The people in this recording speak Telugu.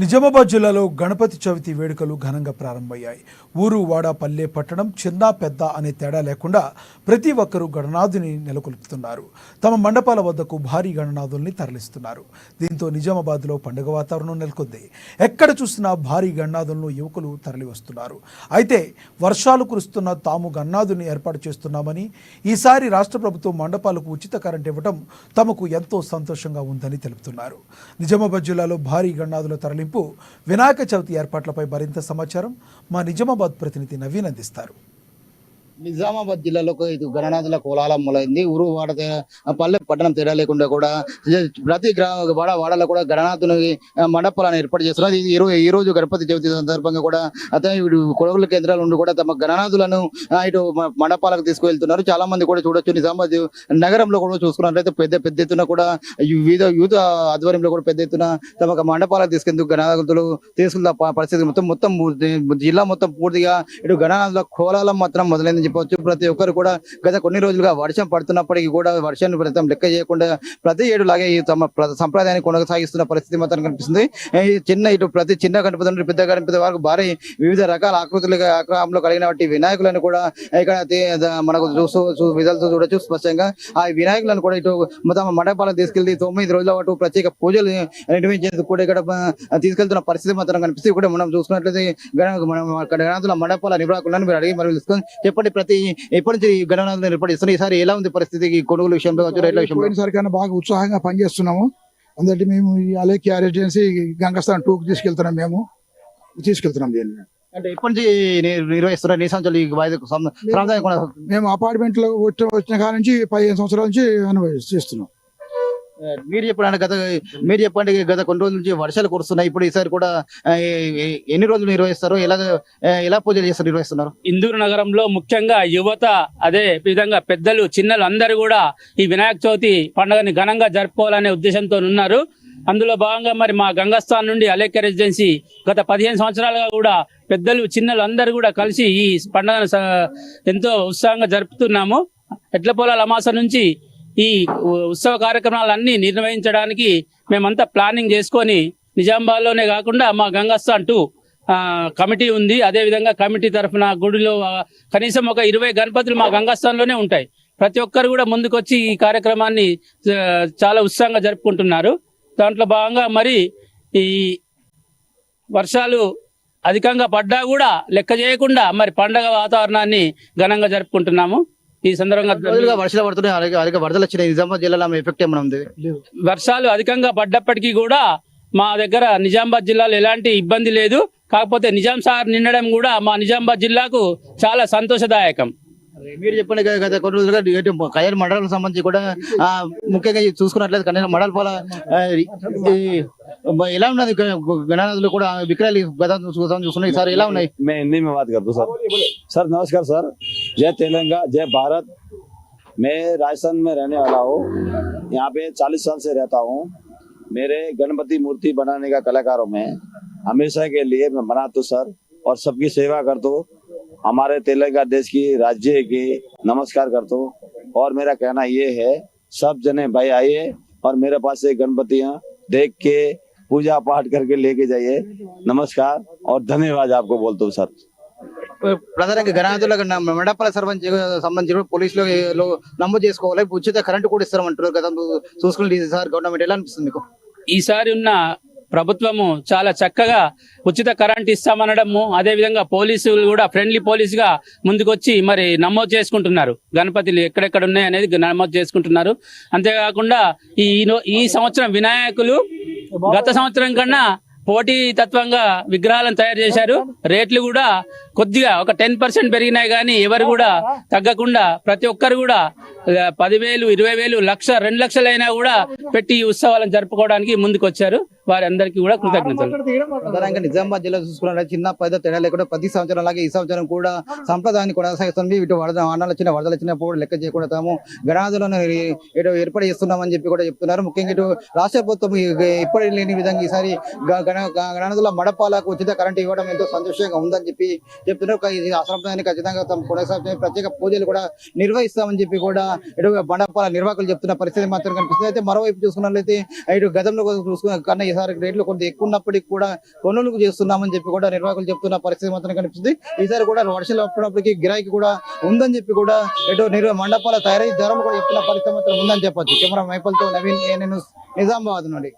నిజామాబాద్ జిల్లాలో గణపతి చవితి వేడుకలు ఘనంగా ప్రారంభమయ్యాయి. ఊరు వాడ పల్లె పట్టణం చిన్న పెద్ద అనే తేడా లేకుండా ప్రతి ఒక్కరూ గణనాథుని నెలకొల్పుతున్నారు. తమ మండపాల వద్దకు భారీ గణనాథుల్ని తరలిస్తున్నారు. దీంతో నిజామాబాద్లో పండుగ వాతావరణం నెలకొంది. ఎక్కడ చూసినా భారీ గణనాథులను యువకులు తరలి వస్తున్నారు. అయితే వర్షాలు కురుస్తున్న తాము గణనాథుని ఏర్పాటు చేస్తున్నామని, ఈసారి రాష్ట్ర ప్రభుత్వం మండపాలకు ఉచిత కరెంట్ ఇవ్వడం తమకు ఎంతో సంతోషంగా ఉందని తెలుపుతున్నారు. నిజామాబాద్ జిల్లాలో భారీ గణనాథుల తరలి వినాయక చవితి ఏర్పాట్లపై మరింత సమాచారం మా నిజామాబాద్ ప్రతినిధి నవీన్ అందిస్తారు. నిజామాబాద్ జిల్లాలో గణనాథుల కోలాహలం మొదలైంది. ఊరు వాడ పల్లె పట్టణం తేడా లేకుండా కూడా ప్రతి వాడలో కూడా గణనాథుని మండపాలను ఏర్పాటు చేస్తున్నారు. ఈ రోజు గణపతి చవితి సందర్భంగా కూడా అతను కొడుకుల కేంద్రాల నుండి కూడా తమ గణనాథులను ఇటు మండపాలకు తీసుకువెళ్తున్నారు. చాలా మంది కూడా చూడొచ్చు. నిజామాబాద్ నగరంలో కూడా చూసుకున్నట్లయితే పెద్ద ఎత్తున కూడా వివిధ యూత్ ఆధ్వర్యంలో కూడా పెద్ద ఎత్తున తమ మండపాలకు తీసుకెందుకు గణనాథులు తీసుకున్న పరిస్థితి మొత్తం జిల్లా మొత్తం పూర్తిగా ఇటు గణనాథుల కోలాహలం మాత్రం మొదలైంది చెప్పవచ్చు. ప్రతి ఒక్కరు కూడా గత కొన్ని రోజులుగా వర్షం పడుతున్నప్పటికీ కూడా వర్షాన్ని ఫలితం లెక్క చేయకుండా ప్రతి ఏడు లాగే తమ సంప్రదాయాన్ని కొనసాగిస్తున్న పరిస్థితి మాత్రం కనిపిస్తుంది. ప్రతి చిన్న గణపతి నుండి పెద్ద గణపతి వరకు భారీ వివిధ రకాల ఆకారంలో కలిగిన వాటి వినాయకులను కూడా ఇక్కడ మనకు విధాలతో చూడొచ్చు స్పష్టంగా. ఆ వినాయకులను కూడా ఇటు తమ మండపాలను తీసుకెళ్లి 9 రోజుల పాటు ప్రత్యేక పూజలు నిర్వహించేందుకు కూడా ఇక్కడ తీసుకెళ్తున్న పరిస్థితి మాత్రం కనిపిస్తుంది. కూడా మనం చూసుకున్నట్లయితే గణనాథుల మండపాల నిర్వాహకులను మీరు అడిగి మరి తెలుసుకొని చెప్పండి. ఎప్పటి నుంచి గణనాథులను ఏర్పాటు చేస్తున్నారు? ఈసారి ఎలా ఉంది పరిస్థితి కొనుగోలు విషయంలో, రేట్ల విషయంలో? పోయినసారికైనా బాగా ఉత్సాహంగా పనిచేస్తున్నాము. అందుకే మేము అలేఖ్య రెసిడెన్సీ గంగస్థాన్ 2కి తీసుకెళ్తున్నాం దీన్ని. అంటే ఎప్పటి నుంచి నిర్వహిస్తున్నారు? ఎన్ని సంవత్సరాలు మేము అపార్ట్మెంట్ లో వచ్చిన కాడ నుంచి 15 సంవత్సరాల నుంచి చేస్తున్నాం. మీరు చెప్పండి గత కొన్ని రోజుల నుంచి వర్షాలు కురుస్తున్నాయి. ఇప్పుడు ఈసారి కూడా ఎన్ని రోజులు నిర్వహిస్తారు? ఎలా పూజలు చేస్తారు, నిర్వహిస్తున్నారు? ఇందూరు నగరంలో ముఖ్యంగా యువత, అదే విధంగా పెద్దలు చిన్నలు అందరూ కూడా ఈ వినాయక చవితి పండుగని ఘనంగా జరుపుకోవాలనే ఉద్దేశంతో ఉన్నారు. అందులో భాగంగా మరి మా గంగస్థాన్ నుండి అలేఖ్య రెసిడెన్సీ గత 15 సంవత్సరాలుగా కూడా పెద్దలు చిన్నలు అందరూ కూడా కలిసి ఈ పండుగను ఎంతో ఉత్సాహంగా జరుపుతున్నాము. ఎడ్ల పొలాల అమాస నుంచి ఈ ఉత్సవ కార్యక్రమాలన్నీ నిర్వహించడానికి మేమంతా ప్లానింగ్ చేసుకొని నిజామాబాద్లోనే కాకుండా మా గంగస్థాన్ 2 కమిటీ ఉంది. అదేవిధంగా కమిటీ తరఫున గుడిలో కనీసం ఒక 20 గణపతులు మా గంగస్థాన్లోనే ఉంటాయి. ప్రతి ఒక్కరు కూడా ముందుకొచ్చి ఈ కార్యక్రమాన్ని చాలా ఉత్సాహంగా జరుపుకుంటున్నారు. దాంట్లో భాగంగా మరి ఈ వర్షాలు అధికంగా పడ్డా కూడా లెక్క చేయకుండా మరి పండగ వాతావరణాన్ని ఘనంగా జరుపుకుంటున్నాము. ఈ సందర్భంగా వర్షాలు పడుతున్నాయి, అలాగే వరదలు వచ్చినాయి. నిజామాబాద్ జిల్లాలో ఎఫెక్ట్ ఏమైనా ఉంది? వర్షాలు అధికంగా పడ్డప్పటికీ కూడా మా దగ్గర నిజామాబాద్ జిల్లాలో ఎలాంటి ఇబ్బంది లేదు. కాకపోతే నిజాం సాగర్ నిండడం కూడా మా నిజామాబాద్ జిల్లాకు చాలా సంతోషదాయకం. మీరు చెప్పండి, గత కొన్ని రోజులుగా కళ్యాణ మండలం సంబంధించి కూడా ముఖ్యంగా చూసుకున్నట్లయితే కళ్యాణ మండపాల ఎలా ఉన్నది? గణనాథులు కూడా విక్రయాలు చూస్తున్నాయి. సార్ ఎలా ఉన్నాయి? मैं हिंदी में बात करता हूँ सर. नमस्कार सर. जय तेलंगाना, जय भारत. मैं राजस्थान में रहने वाला हूँ. यहाँ पे 40 साल से रहता हूँ. मेरे गणपति मूर्ति बनाने का कलाकारों में हमेशा के लिए मैं बनाता हूँ सर, और सबकी सेवा करता हूँ. हमारे तेलंगाना देश की राज्य की नमस्कार करता हूँ. और मेरा कहना ये है, सब जने भाई आइए और मेरे पास से गणपतियाँ देख के पूजा पाठ करके लेके जाइए. नमस्कार और धन्यवाद आपको बोलता हूँ सर. ప్రధానంగా గణనాథుల మండపాల సంబంధించి పోలీసులు నమోదు చేసుకోవాలి. ఉచిత కరెంట్ కూడా ఇస్తామంటారు కదా, చూసుకుని సార్ గవర్నమెంట్ ఎలా అనిపిస్తుంది మీకు? ఈసారి ఉన్న ప్రభుత్వము చాలా చక్కగా ఉచిత కరెంట్ ఇస్తామనడము, అదేవిధంగా పోలీసులు కూడా ఫ్రెండ్లీ పోలీసుగా ముందుకొచ్చి మరి నమోదు చేసుకుంటున్నారు. గణపతులు ఎక్కడెక్కడ ఉన్నాయి అనేది నమోదు చేసుకుంటున్నారు. అంతేకాకుండా ఈ సంవత్సరం వినాయకులు గత సంవత్సరం కన్నా పోటీ తత్వంగా విగ్రహాలను తయారు చేశారు. రేట్లు కూడా కొద్దిగా ఒక 10% పెరిగినాయి, కానీ ఎవరు కూడా తగ్గకుండా ప్రతి ఒక్కరు కూడా 10,000, 20,000, 1,00,000, 2,00,000 అయినా కూడా పెట్టి ఈ ఉత్సవాలను జరుపుకోవడానికి ముందుకు వచ్చారు. వారందరికీ కూడా కృతజ్ఞతలు. ప్రధానంగా నిజామాబాద్ జిల్లా చూసుకున్నట్లయితే చిన్న పెద్ద తేడా లేకుండా ప్రతి సంవత్సరం లాగే ఈ సంవత్సరం కూడా సంప్రదాయాన్ని కొనసాగిస్తుంది. ఇటు వరదలు వచ్చినప్పుడు లెక్క చేయకుండా తాము గణనాథులను ఏర్పాటు చేస్తున్నామని చెప్పి కూడా చెప్తున్నారు. ముఖ్యంగా ఇటు రాష్ట్ర ప్రభుత్వం ఇప్పటి లేని విధంగా ఈసారి గణనాథుల మండపాలకు ఉచిత కరెంట్ ఇవ్వడం ఎంతో సంతోషంగా ఉందని చెప్పి చెప్తున్నారు. ఇది అసంప్రదాయాన్ని ఖచ్చితంగా తమ కొనసాగుతున్న ప్రత్యేక పూజలు కూడా నిర్వహిస్తామని చెప్పి కూడా ఇటు మండపాల నిర్వాహకులు చెప్తున్న పరిస్థితి మాత్రం కనిపిస్తుంది. అయితే మరోవైపు చూసుకున్నట్లయితే ఇటు గతంలో చూసుకున్న కన్నా ఈసారి రేట్లు కొంత ఎక్కువ ఉన్నప్పటికీ కూడా కొనుగోలు చేస్తున్నామని చెప్పి కూడా నిర్వాహకులు చెప్తున్న పరిస్థితి మాత్రం కనిపిస్తుంది. ఈసారి కూడా వర్షాలు పడినప్పటికీ గిరాకీ కూడా ఉందని చెప్పి కూడా ఇటు మండపాల తయారీ ధరలు కూడా చెప్తున్న పరిస్థితి మాత్రం ఉందని చెప్పొచ్చు. కెమెరా మైపల్తో నవీన్, నేను నిజామాబాద్ నుండి.